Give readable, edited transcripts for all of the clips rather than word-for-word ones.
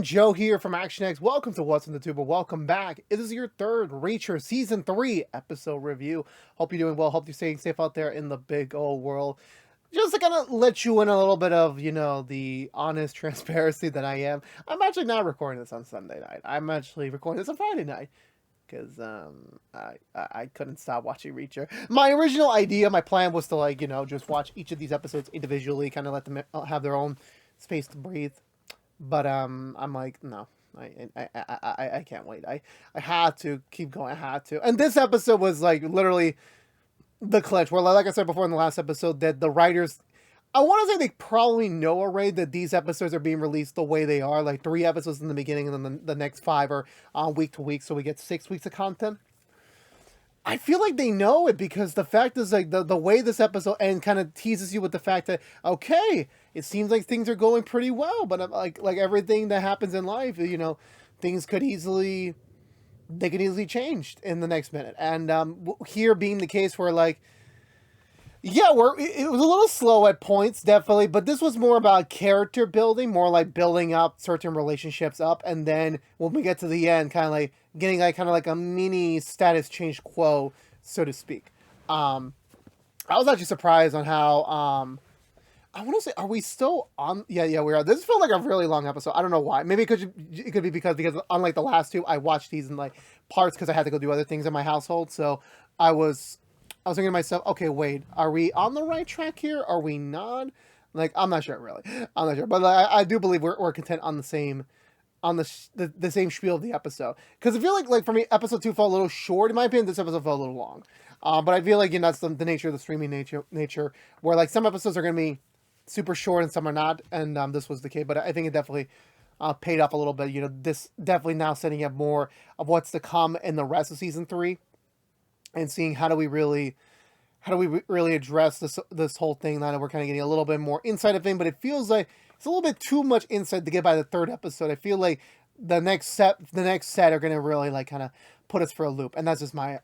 Joe here from ActionX. Welcome to What's in the Tuber. Welcome back. It is your third Reacher Season 3 episode review. Hope you're doing well. Hope you're staying safe out there in the big old world. Just to kind of let you in a little bit of, the honest transparency that I am. I'm actually not recording this on Sunday night. I'm actually recording this on Friday night. Because I couldn't stop watching Reacher. My original idea, my plan was to just watch each of these episodes individually, kind of let them have their own space to breathe. But I'm like, no, I can't wait. I had to keep going. I had to. And this episode was like literally the clutch. Where, like I said before in the last episode, that the writers, I want to say they probably know already that these episodes are being released the way they are, like 3 episodes in the beginning, and then the next 5 are week to week, so we get 6 weeks of content. I feel like they know it because the fact is, like, the way this episode ends kind of teases you with the fact that, okay, it seems like things are going pretty well, but like everything that happens in life, things could easily change in the next minute. And here being the case where, like, yeah, it was a little slow at points, definitely, but this was more about character building, more like building up certain relationships up, and then when we get to the end, kind of like getting like a mini status change quo, so to speak. I was actually surprised on how I want to say, are we still on? Yeah, we are. This felt like a really long episode. I don't know why. Maybe it could be because unlike the last 2, I watched these in like parts because I had to go do other things in my household. So I was thinking to myself, okay, wait, are we on the right track here? Are we not? Like, I'm not sure, really. I'm not sure, but I do believe we're content on the same same spiel of the episode. Because I feel like for me, episode 2 felt a little short. In my opinion, this episode felt a little long. But I feel like that's the nature of the streaming nature, where like some episodes are going to be super short and some are not, and this was the case. But I think it definitely paid off a little bit. This definitely now setting up more of what's to come in the rest of season 3, and seeing how do we really address this whole thing. Now that we're kind of getting a little bit more insight of thing, but it feels like it's a little bit too much insight to get by the 3rd episode. I feel like the next set are going to really like kind of put us for a loop, and that's just my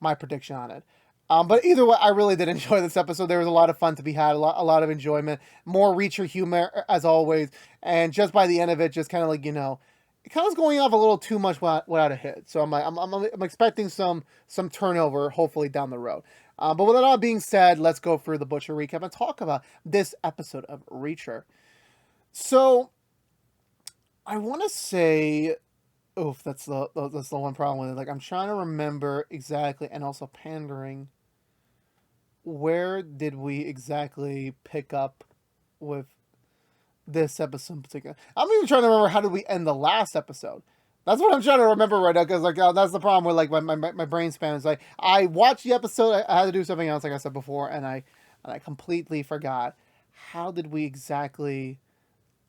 prediction on it. But either way, I really did enjoy this episode. There was a lot of fun to be had, a lot of enjoyment, more Reacher humor as always, and just by the end of it, just kind of like, it kind of was going off a little too much without a hit. So I'm expecting some turnover, hopefully down the road. But with that all being said, let's go through the Butcher recap and talk about this episode of Reacher. So I want to say, oof, that's the one problem with it. Like, I'm trying to remember exactly, and also pandering. Where did we exactly pick up with this episode in particular? I'm even trying to remember how did we end the last episode. That's what I'm trying to remember right now, because like that's the problem with like my brain span is like I watched the episode, I had to do something else, like I said before, and I completely forgot how did we exactly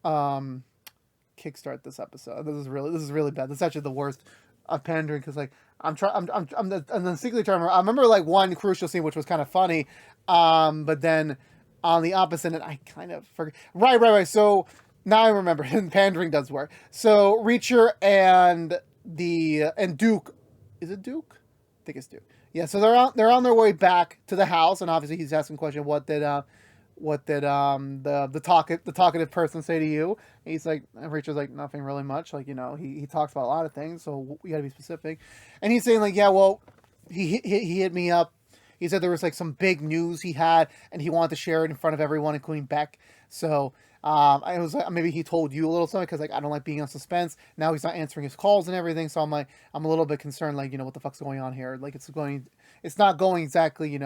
kickstart this episode. This is really bad. This is actually the worst of pandering, because like I'm secretly trying to remember. I remember like one crucial scene which was kind of funny, but then on the opposite end I kind of forgot. Right. So now I remember, and pandering does work. So Reacher and Duke, is it Duke? I think it's Duke. Yeah. So they're on their way back to the house, and obviously he's asking the question, what did the talkative person say to you? And he's like, Reacher's like, nothing really much. Like, he talks about a lot of things, so we got to be specific. And he's saying like, yeah, well, he hit me up. He said there was like some big news he had, and he wanted to share it in front of everyone, including Beck. So I was like, maybe he told you a little something, because like I don't like being on suspense. Now he's not answering his calls and everything, so I'm a little bit concerned, like, what the fuck's going on here? Like, it's not going exactly,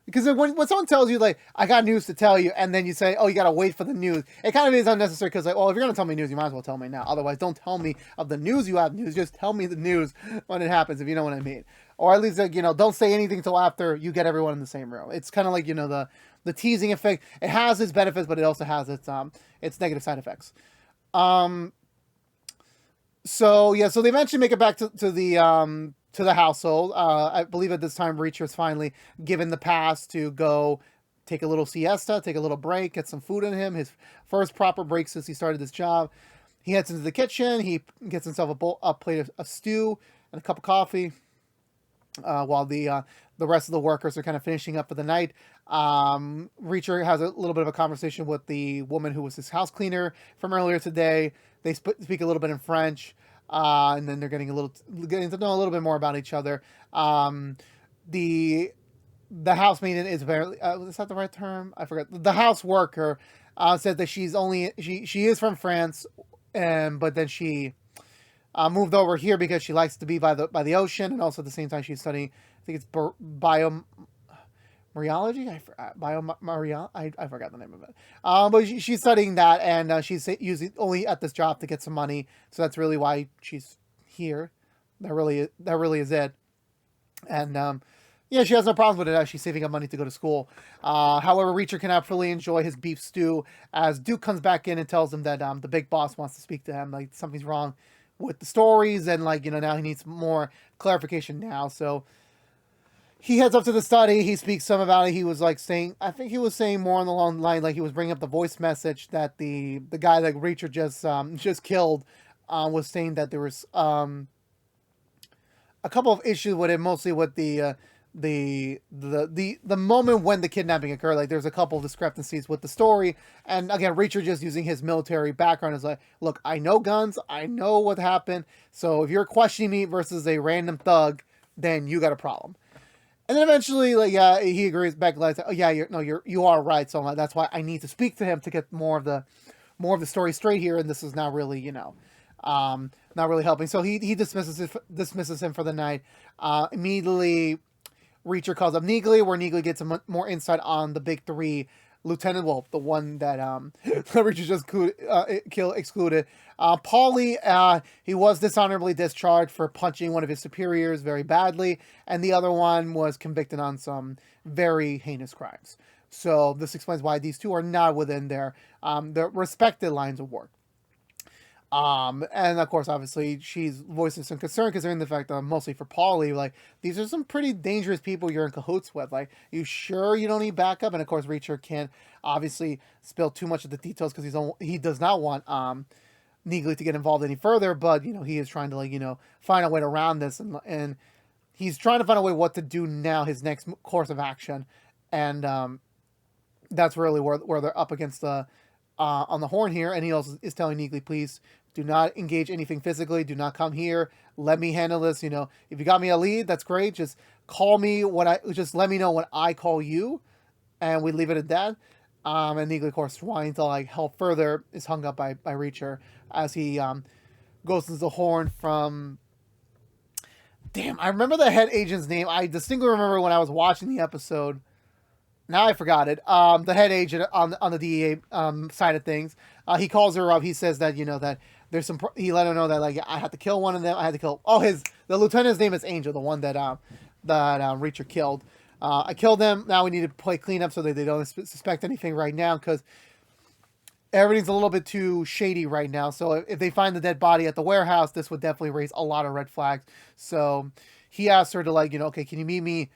because when someone tells you like I got news to tell you, and then you say, oh, you gotta wait for the news, it kind of is unnecessary, because like, well, if you're gonna tell me news, you might as well tell me now. Otherwise, don't tell me of the news you have news. Just tell me the news when it happens, if you know what I mean. Or at least like, don't say anything until after you get everyone in the same room. It's kind of like, the teasing effect. It has its benefits, but it also has its negative side effects. So they eventually make it back to the household. I believe at this time Reacher's finally given the pass to go take a little siesta, take a little break, get some food in him. His first proper break since he started this job. He heads into the kitchen. He gets himself a plate of stew and a cup of coffee. while the rest of the workers are kind of finishing up for the night. Reacher has a little bit of a conversation with the woman who was his house cleaner from earlier today. They speak a little bit in French, and then they're getting to know a little bit more about each other. The the house maiden is very is that the right term? I forgot. The house worker said that she is from France, and but then she moved over here because she likes to be by the ocean, and also at the same time she's studying. I think it's biomariology. I forgot the name of it. But she's studying that, and she's using only at this job to get some money. So that's really why she's here. That really is it. And yeah, she has no problems with it as she's saving up money to go to school. However, Reacher cannot fully enjoy his beef stew as Duke comes back in and tells him that the big boss wants to speak to him. Like something's wrong with the stories, and now he needs more clarification now. So he heads up to the study. He speaks some about it. He was I think he was saying more on the long line, like he was bringing up the voice message that the guy that Reacher just killed was saying that there was a couple of issues with it, mostly with the moment when the kidnapping occurred. Like there's a couple of discrepancies with the story, and again, Reacher just using his military background is like, look, I know guns, I know what happened, so if you're questioning me versus a random thug, then you got a problem. And then eventually, like, yeah, he agrees back, like, oh yeah, you are right, so like, that's why I need to speak to him to get more of the story straight here, and this is not really not really helping. So he dismisses him for the night. Immediately Reacher calls up Neagley, where Neagley gets some more insight on the big three. Lieutenant Wolf, the one that Reacher just excluded. Paulie, he was dishonorably discharged for punching one of his superiors very badly, and the other one was convicted on some very heinous crimes. So this explains why these two are not within their respected lines of work. And of course, obviously, she's voicing some concern considering the fact that mostly for Paulie, like, these are some pretty dangerous people you're in cahoots with. Like, you sure you don't need backup? And of course, Reacher can't obviously spill too much of the details because he does not want Neagley to get involved any further. But he is trying to find a way around this, and he's trying to find a way what to do now, his next course of action, and that's really where they're up against the on the horn here. And he also is telling Neagley, please do not engage anything physically. Do not come here. Let me handle this. If you got me a lead, that's great. Just call me just let me know when I call you, and we leave it at that. And Neagley, of course, wanting to help further, is hung up by Reacher as he goes to the horn from. Damn, I remember the head agent's name. I distinctly remember when I was watching the episode. Now I forgot it. The head agent on the DEA side of things, he calls her up. He says that that there's some. He let her know that I had to kill one of them. I had to kill. Oh, the lieutenant's name is Angel, the one that Reacher killed. I killed them. Now we need to play cleanup so that they don't suspect anything right now, because everything's a little bit too shady right now. So if they find the dead body at the warehouse, this would definitely raise a lot of red flags. So he asked her to okay, can you meet me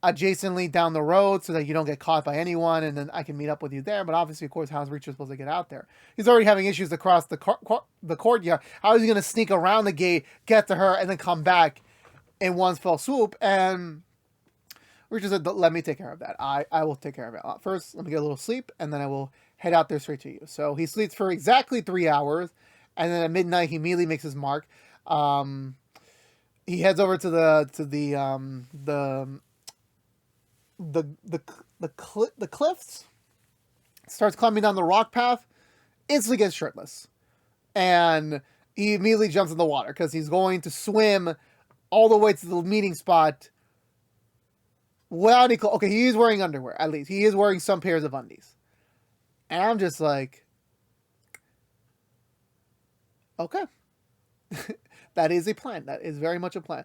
adjacently down the road so that you don't get caught by anyone, and then I can meet up with you there. But obviously, of course, how's Reacher supposed to get out there? He's already having issues across the courtyard. How is he going to sneak around the gate, get to her, and then come back in one fell swoop? And Reacher said, let me take care of that. I will take care of it. First, let me get a little sleep, and then I will head out there straight to you. So he sleeps for exactly 3 hours, and then at midnight, he immediately makes his mark. He heads over to the cliffs, starts climbing down the rock path, instantly gets shirtless, and he immediately jumps in the water because he's going to swim all the way to the meeting spot without any clothes. Okay, he is wearing underwear, at least he is wearing some pairs of undies, and I'm just like, okay. That is a plan. That is very much a plan.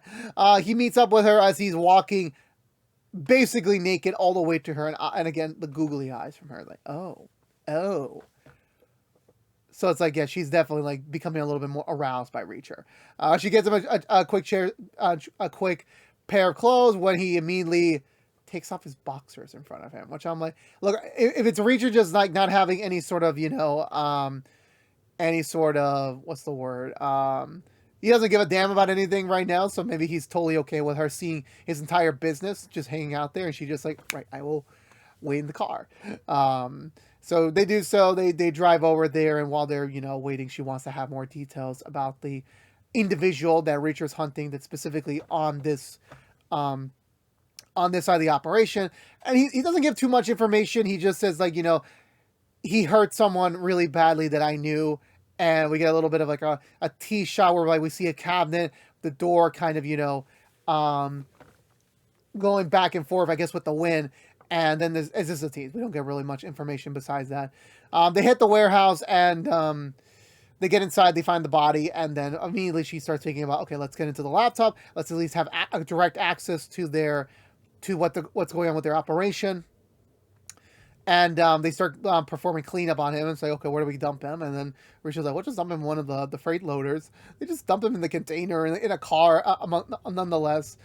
He meets up with her as he's walking basically naked all the way to her, and again, the googly eyes from her, like, oh. So it's like, yeah, she's definitely becoming a little bit more aroused by Reacher. She gives him a quick pair of clothes when he immediately takes off his boxers in front of him, which I'm like, look, if it's Reacher just not having any sort of, what's the word? he doesn't give a damn about anything right now, so maybe he's totally okay with her seeing his entire business just hanging out there, and she just like, right, I will wait in the car. So they do so. They drive over there, and while they're waiting, she wants to have more details about the individual that Reacher's hunting, that's specifically um, on this side of the operation. And he doesn't give too much information. He just says like, he hurt someone really badly that I knew. And we get a little bit of like a T shot where like we see a cabinet, the door kind of, going back and forth, I guess, with the wind. And then it's just a tease. We don't get really much information besides that. They hit the warehouse, and they get inside, they find the body, and then immediately she starts thinking about, okay, let's get into the laptop. Let's at least have a direct access to what's going on with their operation. And they start performing cleanup on him and say, okay, where do we dump him? And then Richard's like, we'll just dump him in one of the freight loaders. They just dump him in the container in a car, nonetheless.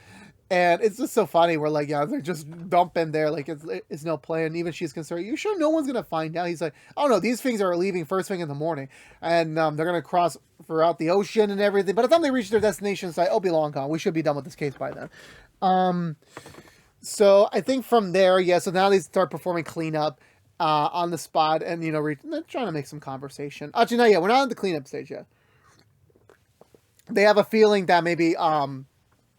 And it's just so funny. We're like, yeah, they're just dumping there. Like, it's no plan. Even she's concerned, you sure no one's going to find out? He's like, oh, no, these things are leaving first thing in the morning. And they're going to cross throughout the ocean and everything. By the time they reach their destination site, it'll be long gone. We should be done with this case by then. So I think from there, yeah, so now they start performing cleanup on the spot, and, they're trying to make some conversation. Actually, not yet. We're not at the cleanup stage yet. They have a feeling that maybe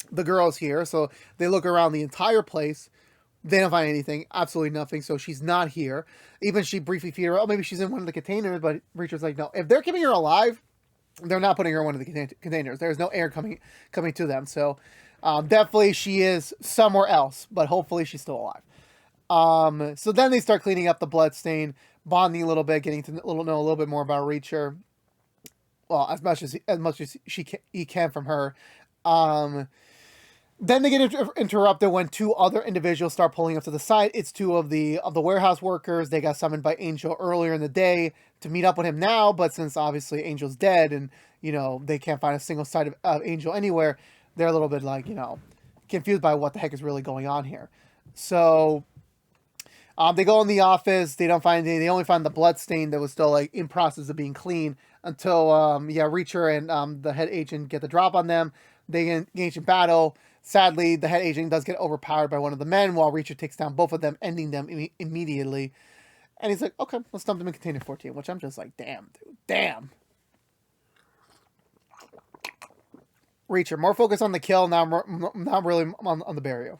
the girl's here, so they look around the entire place. They don't find anything, absolutely nothing, so she's not here. Even she briefly feared her, oh, maybe she's in one of the containers, but Reacher's like, no, if they're keeping her alive, they're not putting her in one of the containers. There's no air coming to them, so definitely she is somewhere else, but hopefully she's still alive. So then they start cleaning up the blood stain, bonding a little bit, getting to know a little bit more about Reacher. Well, as much as he can from her. Then they get interrupted when two other individuals start pulling up to the side. It's two of the warehouse workers. They got summoned by Angel earlier in the day to meet up with him now, but since obviously Angel's dead and they can't find a single sight of Angel anywhere, they're a little bit like, confused by what the heck is really going on here. So they go in the office. They don't find anything. They only find the blood stain that was still like in process of being cleaned until Reacher and the head agent get the drop on them. They engage in battle. Sadly, the head agent does get overpowered by one of the men while Reacher takes down both of them, ending them immediately. And he's like, okay, let's dump them in container 14, which I'm just like, damn, dude, damn. Reacher, more focus on the kill, not really on the burial.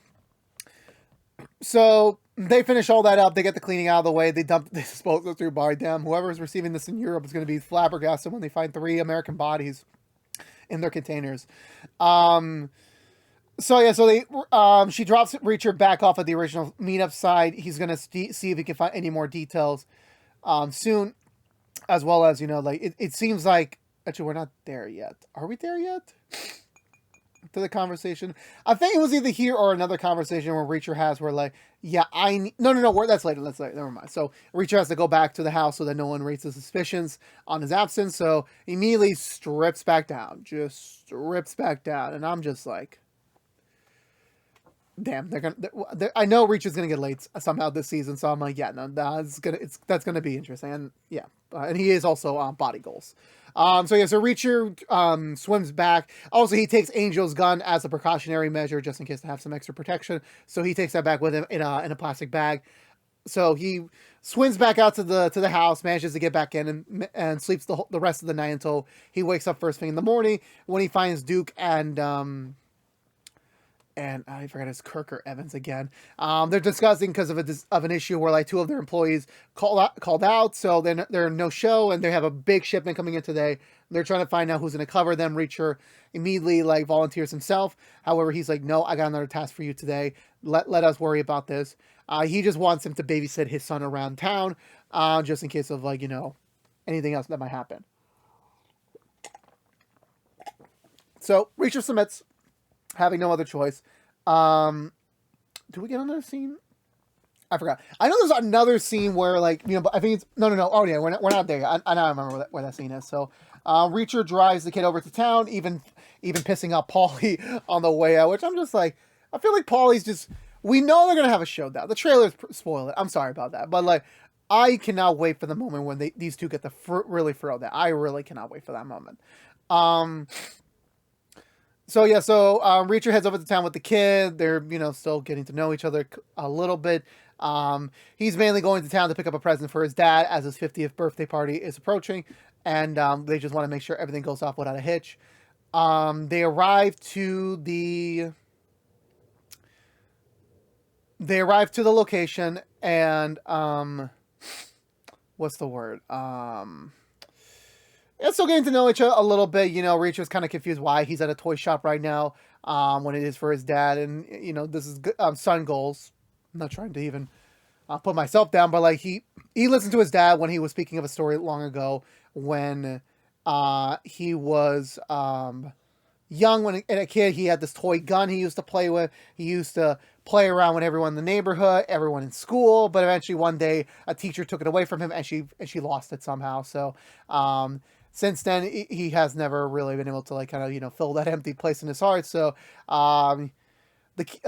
So they finish all that up. They get the cleaning out of the way. They dispose of through body. Damn, whoever is receiving this in Europe is going to be flabbergasted when they find 3 American bodies in their containers. So she drops Reacher back off at the original meetup side. He's going to see if he can find any more details soon, as well as, it seems like, actually, we're not there yet. Are we there yet? To the conversation. I think it was either here or another conversation where Reacher has where like, yeah, no, that's later. Never mind. So Reacher has to go back to the house so that no one raises suspicions on his absence. So immediately strips back down. And I'm just like, damn, I know Reacher's gonna get late somehow this season, so I'm like, yeah, no, that's gonna be interesting, and yeah, and he is also on body goals. So Reacher swims back. Also, he takes Angel's gun as a precautionary measure, just in case to have some extra protection. So he takes that back with him in a plastic bag. So he swims back out to the house, manages to get back in, and sleeps the rest of the night until he wakes up first thing in the morning when he finds Duke and I forgot it's Kirk or Evans again. They're discussing because of an issue where like 2 of their employees called out, so they're no show, and they have a big shipment coming in today. They're trying to find out who's going to cover them. Reacher immediately like volunteers himself. However, he's like, no, I got another task for you today. Let us worry about this. He just wants him to babysit his son around town, just in case of like anything else that might happen. So Reacher submits, having no other choice. Do we get another scene? I forgot. I know there's another scene where like, but I think it's, no. Oh yeah, we're not there yet. I now remember where that scene is. So, Reacher drives the kid over to town, even pissing off Paulie on the way out, which I'm just like, I feel like Paulie's just, we know they're going to have a showdown. The trailers spoil it. I'm sorry about that. But like, I cannot wait for the moment when these two get to really throw that. I really cannot wait for that moment. Reacher heads over to town with the kid. They're, still getting to know each other a little bit. He's mainly going to town to pick up a present for his dad as his 50th birthday party is approaching, and they just want to make sure everything goes off without a hitch. They arrive to the location, and what's the word? Yeah, still getting to know each other a little bit. Reacher's kind of confused why he's at a toy shop right now, when it is for his dad, and this is son goals. I'm not trying to even put myself down, but like he listened to his dad when he was speaking of a story long ago when he was young, when a kid. He had this toy gun he used to play with. He used to play around with everyone in the neighborhood, everyone in school, but eventually one day a teacher took it away from him, and she lost it somehow. So since then he has never really been able to like kind of fill that empty place in his heart. So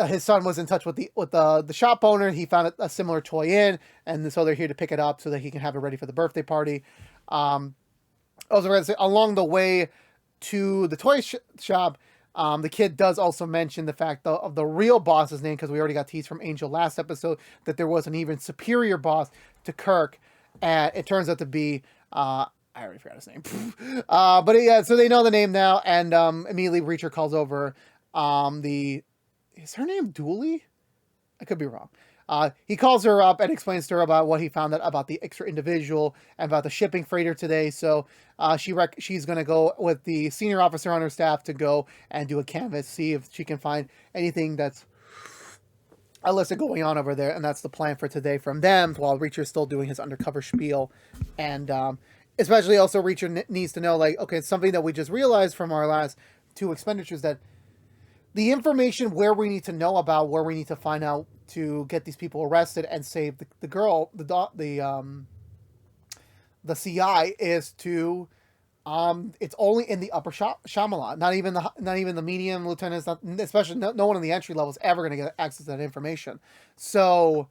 his son was in touch with the shop owner. He found a similar toy and so they're here to pick it up so that he can have it ready for the birthday party. I was going to say, along the way to the toy shop, the kid does also mention the fact of the real boss's name, because we already got teased from Angel last episode that there was an even superior boss to Kirk, and it turns out to be I already forgot his name. But yeah, so they know the name now, and immediately Reacher calls over is her name Dooley? I could be wrong. He calls her up and explains to her about what he found out about the extra individual and about the shipping freighter today. So she's going to go with the senior officer on her staff to go and do a canvas, see if she can find anything that's illicit going on over there. And that's the plan for today from them, while Reacher's still doing his undercover spiel. And especially also Reacher needs to know, like, okay, it's something that we just realized from our last 2 expenditures, that the information where we need to know about, where we need to find out to get these people arrested and save the girl, the CI, is to it's only in the upper Shyamalan. Not even the medium lieutenants, especially no one in the entry level is ever going to get access to that information. So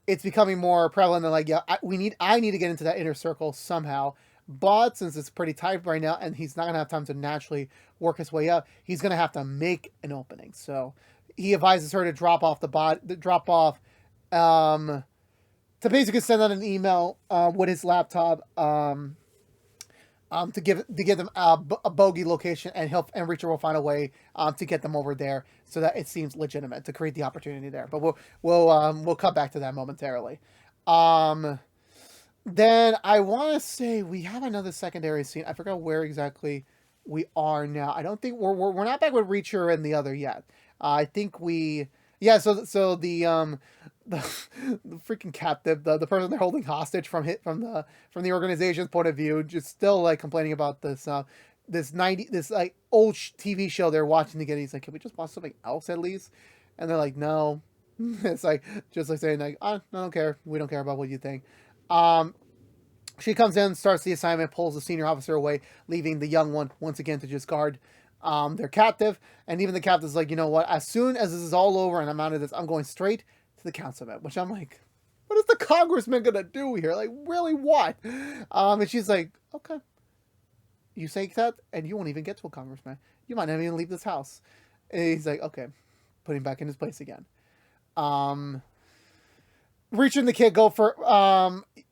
it's becoming more prevalent than like, yeah, I need to get into that inner circle somehow. But since it's pretty tight right now, and he's not going to have time to naturally work his way up, he's going to have to make an opening. So he advises her to drop off to basically send out an email with his laptop to give them a bogey location, and Reacher will find a way to get them over there so that it seems legitimate, to create the opportunity there. But we'll cut back to that momentarily. Then I want to say we have another secondary scene. I forgot where exactly we are now. I don't think we're not back with Reacher and the other yet. I think we, yeah. So the freaking captive, the person they're holding hostage from the organization's point of view, just still like complaining about this like old TV show they're watching together. He's like, can we just watch something else at least? And they're like, no. It's like just like saying like, I don't care. We don't care about what you think. She comes in, starts the assignment, pulls the senior officer away, leaving the young one once again to just guard their captive. And even the captive's like, you know what? As soon as this is all over and I'm out of this, I'm going straight to the councilman. Which I'm like, what is the congressman gonna do here? Like, really, what? And she's like, okay, you say that, and you won't even get to a congressman. You might not even leave this house. And he's like, okay, put him back in his place again. Reacher and the kid go for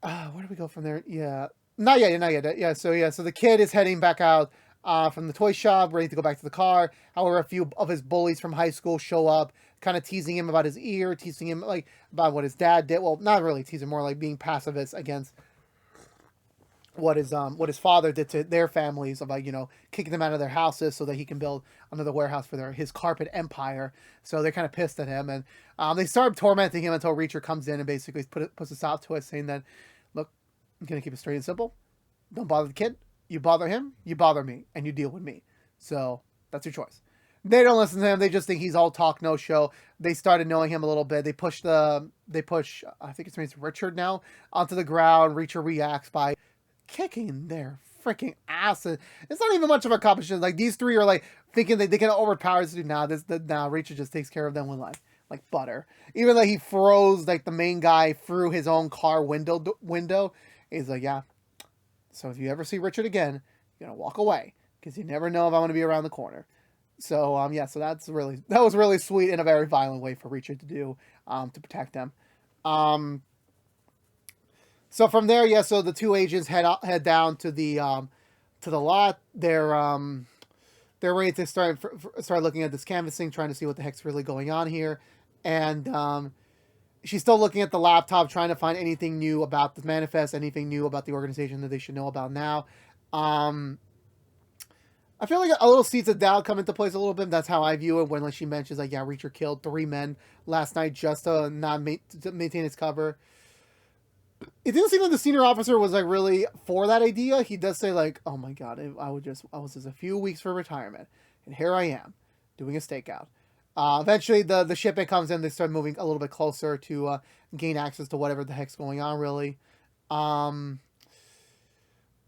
where do we go from there? Yeah, not yet. Yeah, so the kid is heading back out from the toy shop, ready to go back to the car. However, a few of his bullies from high school show up, kind of teasing him about his ear, teasing him like about what his dad did. Well, not really teasing, more like being pacifist against what his father did to their families, about kicking them out of their houses so that he can build another warehouse for his carpet empire. So they're kind of pissed at him, and they start tormenting him until Reacher comes in and basically puts a stop to it, saying that, look, I'm gonna keep it straight and simple. Don't bother the kid. You bother him, you bother me, and you deal with me. So that's your choice. They don't listen to him. They just think he's all talk, no show. They started knowing him a little bit. They push I think his name's Richard now, onto the ground. Reacher reacts by kicking their freaking asses. It's not even much of a competition. Like, these three are like thinking that they can overpower this dude. Now Reacher just takes care of them with like butter. Even though he throws like the main guy through his own car window. He's like, yeah. So if you ever see Richard again, you're gonna walk away, because you never know if I'm gonna be around the corner. So yeah, so that was really sweet in a very violent way for Reacher to do, to protect them. Um, so from there, yeah, so the two agents head down to the lot. They're ready to start looking at this canvassing, trying to see what the heck's really going on here, and she's still looking at the laptop, trying to find anything new about the manifest, anything new about the organization that they should know about now. Um, I feel like a little seeds of doubt come into place a little bit. That's how I view it when like she mentions like, yeah, Reacher killed 3 men last night just to not to maintain his cover. It didn't seem like the senior officer was like really for that idea. He does say like, "Oh my god, I was just a few weeks for retirement, and here I am, doing a stakeout." Eventually, the shipment comes in. They start moving a little bit closer to gain access to whatever the heck's going on. Really, um,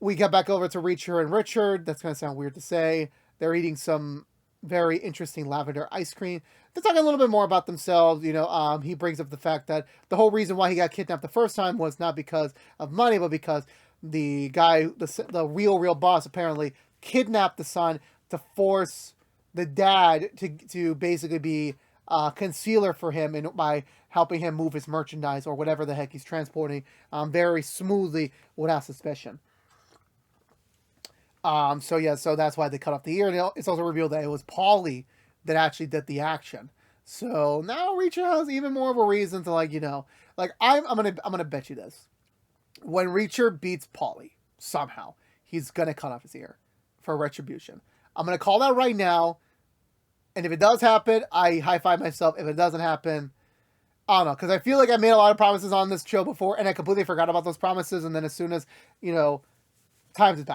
we get back over to Reacher and Richard. That's gonna sound weird to say. They're eating some very interesting lavender ice cream. They're talking a little bit more about themselves. He brings up the fact that the whole reason why he got kidnapped the first time was not because of money, but because the guy, the real boss, apparently kidnapped the son to force the dad to basically be a concealer for him, and by helping him move his merchandise or whatever the heck he's transporting very smoothly without suspicion. So yeah, so that's why they cut off the ear. And it's also revealed that it was Paulie that actually did the action. So now Reacher has even more of a reason to like I'm gonna bet you this. When Reacher beats Paulie, somehow, he's gonna cut off his ear for retribution. I'm gonna call that right now. And if it does happen, I high five myself. If it doesn't happen, I don't know, because I feel like I made a lot of promises on this show before, and I completely forgot about those promises. And then as soon as times have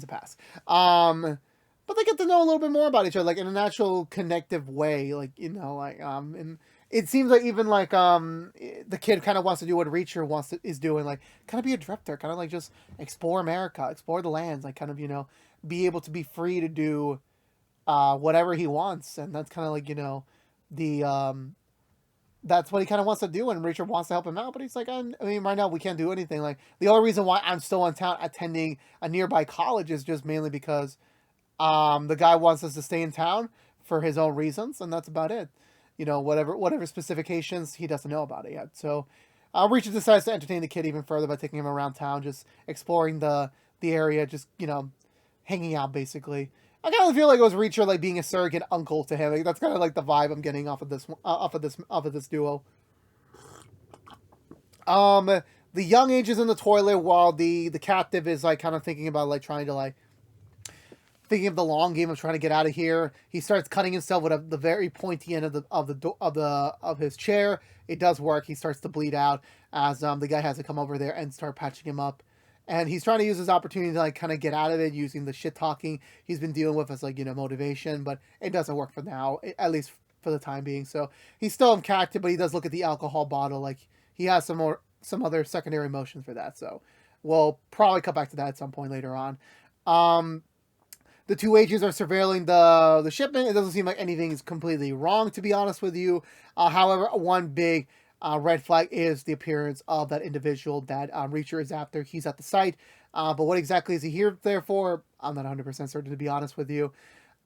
passed. But they get to know a little bit more about each other, like in a natural connective way. And it seems like even like the kid kind of wants to do what Reacher is doing, like kind of be a drifter, kind of like just explore America, explore the lands, like kind of be able to be free to do whatever he wants, and that's kind of like the that's what he kind of wants to do, and Richard wants to help him out, but he's like, I mean, right now we can't do anything. Like the only reason why I'm still in town attending a nearby college is just mainly because the guy wants us to stay in town for his own reasons, and that's about it. Whatever specifications, he doesn't know about it yet. So Richard decides to entertain the kid even further by taking him around town, just exploring the area, just hanging out basically. I kind of feel like it was Reacher like being a surrogate uncle to him. Like, that's kind of like the vibe I'm getting off of this duo. The young age is in the toilet while the captive is like kind of thinking about like trying to like thinking of the long game of trying to get out of here. He starts cutting himself with the very pointy end of his chair. It does work. He starts to bleed out as the guy has to come over there and start patching him up. And he's trying to use his opportunity to like kind of get out of it using the shit talking he's been dealing with as like motivation, but it doesn't work for now, at least for the time being. So he's still impacted, but he does look at the alcohol bottle like he has some other secondary emotions for that. So we'll probably come back to that at some point later on. The two agents are surveilling the shipment. It doesn't seem like anything is completely wrong, to be honest with you. However, one big red flag is the appearance of that individual that Reacher is after. He's at the site, but what exactly is he here there for? I'm not 100% certain, to be honest with you.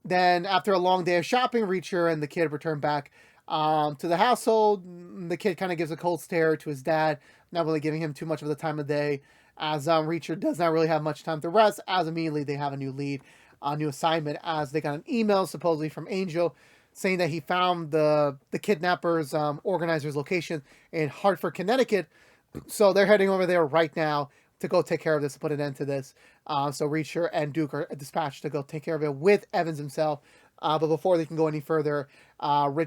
Then, after a long day of shopping, Reacher and the kid return back to the household. The kid kind of gives a cold stare to his dad, not really giving him too much of the time of day, as Reacher does not really have much time to rest, as immediately they have a new lead, a new assignment, as they got an email supposedly from Angel saying that he found the kidnappers organizer's location in Hartford, Connecticut. So they're heading over there right now to go take care of this, to put an end to this. So Reacher and Duke are dispatched to go take care of it with Evans himself. But before they can go any further, Reacher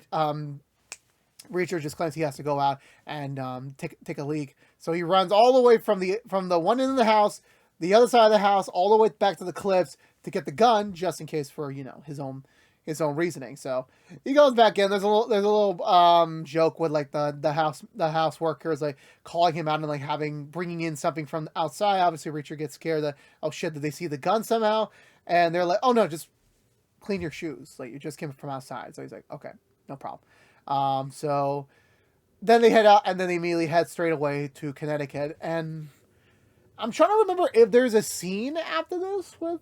just claims he has to go out and take a leak. So he runs all the way from the one end of the house, the other side of the house, all the way back to the cliffs to get the gun, just in case for his own reasoning. So he goes back in. There's a little joke with like the house workers like calling him out and like bringing in something from outside. Obviously, Reacher gets scared that, oh shit, did they see the gun somehow? And they're like, oh no, just clean your shoes. Like, you just came from outside. So he's like, okay, no problem. So then they head out, and then they immediately head straight away to Connecticut. And I'm trying to remember if there's a scene after this with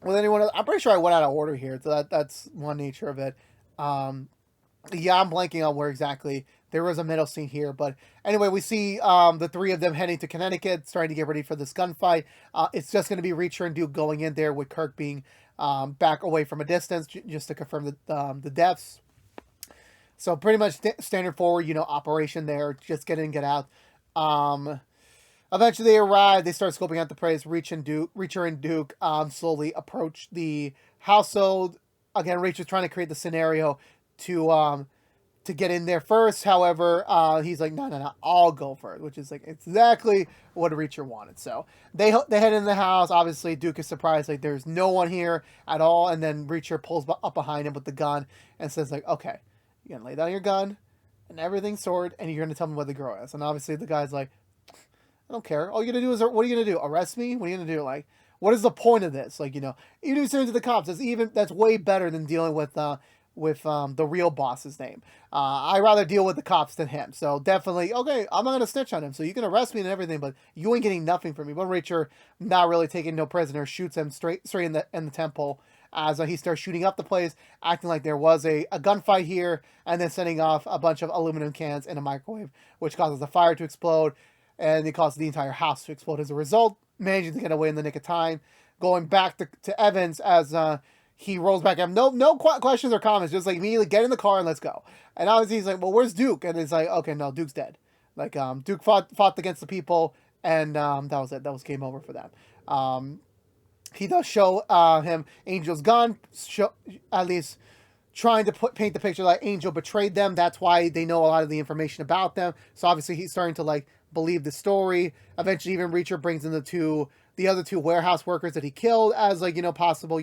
with anyone else. I'm pretty sure I went out of order here, so that's one nature of it. Um, yeah, I'm blanking on where exactly. There was a middle scene here, but anyway, we see the three of them heading to Connecticut, starting to get ready for this gunfight. It's just going to be Reacher and Duke going in there, with Kirk being back away from a distance, just to confirm the deaths. So pretty much standard forward, operation there. Just get in, get out. Um, Eventually they arrive. They start scoping out the place. Reacher and Duke slowly approach the household. Again, Reacher's trying to create the scenario to get in there first. However, he's like, no, I'll go first, which is like exactly what Reacher wanted. So they head in the house. Obviously, Duke is surprised, like there's no one here at all. And then Reacher pulls up behind him with the gun and says like, okay, you're gonna lay down your gun and everything's sorted, and you're gonna tell me where the girl is. And obviously the guy's like, I don't care. All you're gonna do is, what are you gonna do? Arrest me? What are you gonna do? Like, what is the point of this? Like, you do something to the cops. That's way better than dealing with the real boss's name. I rather deal with the cops than him. So definitely, okay, I'm not gonna snitch on him. So you can arrest me and everything, but you ain't getting nothing from me. But Reacher, not really taking no prisoner, shoots him straight in the temple as he starts shooting up the place, acting like there was a gunfight here, and then setting off a bunch of aluminum cans in a microwave, which causes the fire to explode, and it caused the entire house to explode as a result, managing to get away in the nick of time. Going back to Evans as he rolls back up. No questions or comments, just like immediately get in the car and let's go. And obviously he's like, well, where's Duke? And it's like, okay, no, Duke's dead. Like Duke fought against the people, and that was it. That was game over for them. He does show him Angel's gun, at least trying to paint the picture like Angel betrayed them. That's why they know a lot of the information about them. So obviously he's starting to like believe the story. Eventually, even Reacher brings in the other two warehouse workers that he killed as like possible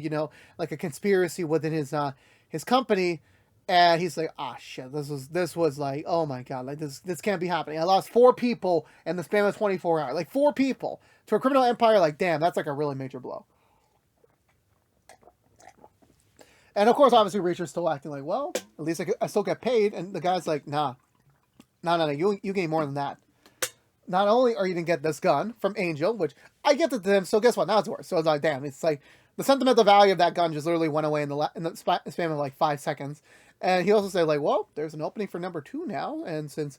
like a conspiracy within his company. And he's like, ah, shit, this was like, oh my god, like this can't be happening. I lost 4 people in the span of 24 hours, like 4 people to a criminal empire. Like, damn, that's like a really major blow. And of course, obviously, Reacher's still acting like, well, at least I still get paid. And the guy's like, nah, you gain more than that. Not only are you going to get this gun from Angel, which I get to them, so guess what? Now it's worse. So it's like, damn, it's like the sentimental value of that gun just literally went away in the span of like 5 seconds. And he also said like, well, there's an opening for number 2 now. And since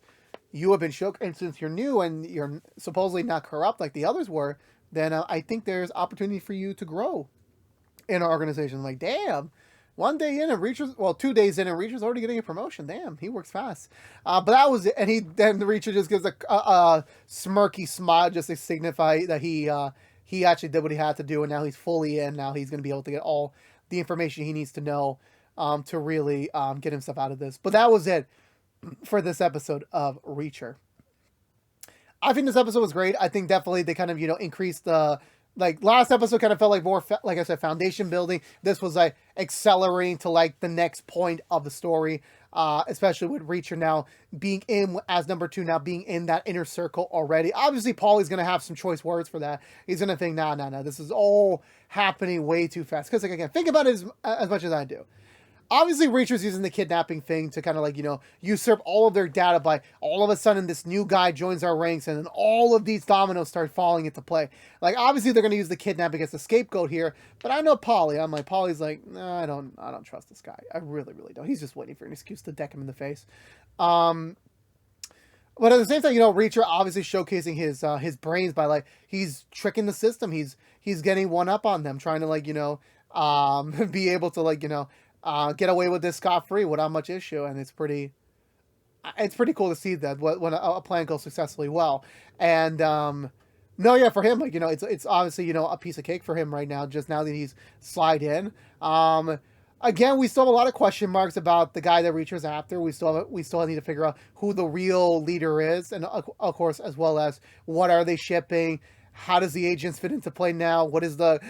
you have been shook, and since you're new and you're supposedly not corrupt like the others were, then I think there's opportunity for you to grow in our organization. Like, damn. 1 day in and Reacher's, 2 days in and Reacher's already getting a promotion. Damn, he works fast. But that was it. And then the Reacher just gives a smirky smile just to signify that he actually did what he had to do, and now he's fully in. Now he's going to be able to get all the information he needs to know to really get himself out of this. But that was it for this episode of Reacher. I think this episode was great. I think definitely they kind of increased the. Like last episode kind of felt like more, like I said, foundation building. This was like accelerating to like the next point of the story, especially with Reacher now being in as number 2, now being in that inner circle already. Obviously, Paulie's going to have some choice words for that. He's going to think, nah, this is all happening way too fast. Because like, again, think about it as much as I do. Obviously, Reacher's using the kidnapping thing to kind of like, usurp all of their data by all of a sudden this new guy joins our ranks and then all of these dominoes start falling into play. Like, obviously, they're going to use the kidnapping as the scapegoat here, but I know Paulie. I'm like, Paulie's like, no, I don't trust this guy. I really, really don't. He's just waiting for an excuse to deck him in the face. But at the same time, Reacher obviously showcasing his brains by like, he's tricking the system. He's getting one up on them, trying to like, be able to like, get away with this scot-free without much issue, and it's pretty cool to see that when a plan goes successfully well. And for him, like it's obviously a piece of cake for him right now. Just now that he's slide in. Again, we still have a lot of question marks about the guy that Reacher's after. We still need to figure out who the real leader is, and of course, as well as what are they shipping. How does the agents fit into play now? What is the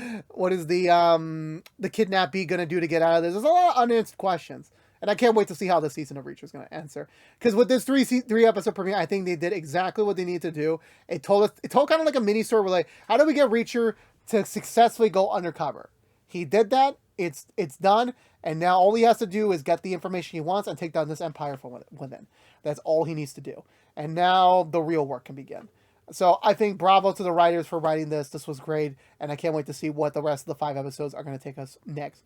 kidnappee going to do to get out of this? There's a lot of unanswered questions, and I can't wait to see how the season of Reacher is going to answer. Because with this 3 episode premiere, I think they did exactly what they need to do. It told kind of like a mini story where like, how do we get Reacher to successfully go undercover? He did that. It's done, and now all he has to do is get the information he wants and take down this empire from within. That's all he needs to do, and now the real work can begin. So I think bravo to the writers for writing this. This was great, and I can't wait to see what the rest of the 5 episodes are going to take us next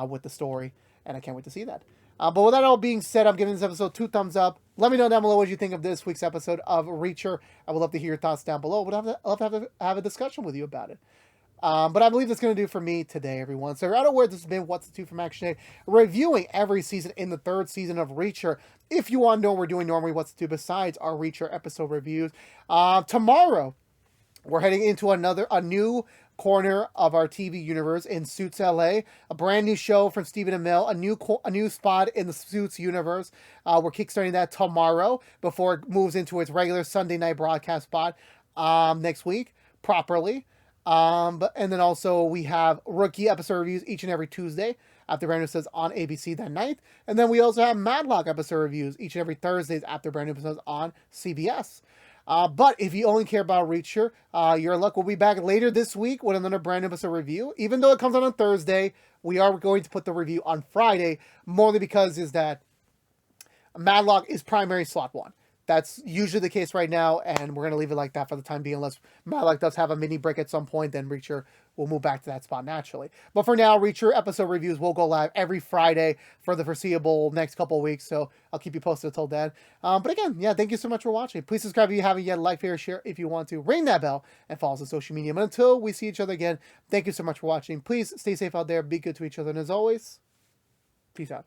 with the story, and I can't wait to see that. But with that all being said, I'm giving this episode 2 thumbs up. Let me know down below what you think of this week's episode of Reacher. I would love to hear your thoughts down below. I'd love to have a discussion with you about it. But I believe that's going to do for me today, everyone. So, right away, this has been What's the Two from ActionX, reviewing every season in the 3rd season of Reacher. If you want to know what we're doing normally, What's the Two besides our Reacher episode reviews, tomorrow we're heading into a new corner of our TV universe in Suits LA, a brand new show from Stephen Amell, a new spot in the Suits universe. We're kickstarting that tomorrow before it moves into its regular Sunday night broadcast spot next week properly. And then also we have rookie episode reviews each and every Tuesday after Brand New Episodes on ABC that night. And then we also have Madlock episode reviews each and every Thursdays after Brand New Episodes on CBS. But if you only care about Reacher, your luck. We'll be back later this week with another brand new episode review. Even though it comes out on Thursday, we are going to put the review on Friday, more because is that Madlock is primary slot 1. That's usually the case right now, and we're going to leave it like that for the time being, unless Madlock does have a mini break at some point, then Reacher will move back to that spot naturally. But for now, Reacher episode reviews will go live every Friday for the foreseeable next couple of weeks, so I'll keep you posted until then. But again, yeah, thank you so much for watching. Please subscribe if you haven't yet, like, favorite, share if you want to, ring that bell, and follow us on social media. But until we see each other again, thank you so much for watching. Please stay safe out there, be good to each other, and as always, peace out.